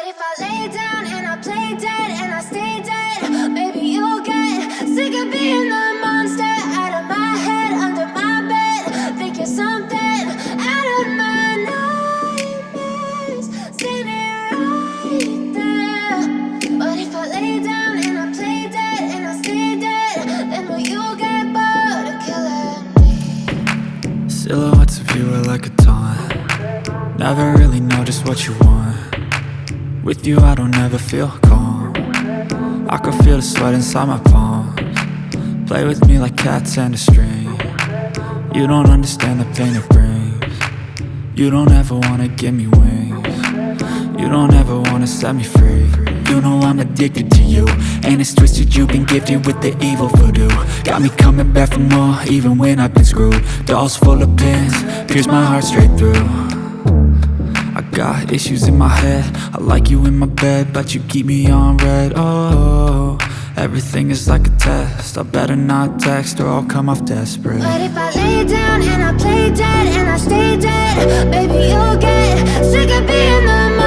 if I lay down and I play dead and I stay dead, maybe you'll get sick of being the monster out of my head, under my bed. Think you're something out of my nightmares, standing right there. But if I lay down and I play dead and I stay dead, then will you get bored of killing me? Silhouettes of you are like a taunt. Never really know just what you want. With you I don't ever feel calm. I can feel the sweat inside my palms. Play with me like cats and a string. You don't understand the pain it brings. You don't ever wanna give me wings. You don't ever wanna set me free. You know I'm addicted to you, and it's twisted, you've been gifted with the evil voodoo. Got me coming back for more, even when I've been screwed. Dolls full of pins, pierce my heart straight through. I got issues in my head, I like you in my bed, but you keep me on red. Oh, everything is like a test, I better not text or I'll come off desperate. But if I lay down and I play dead and I stay dead, baby you'll get sick of being the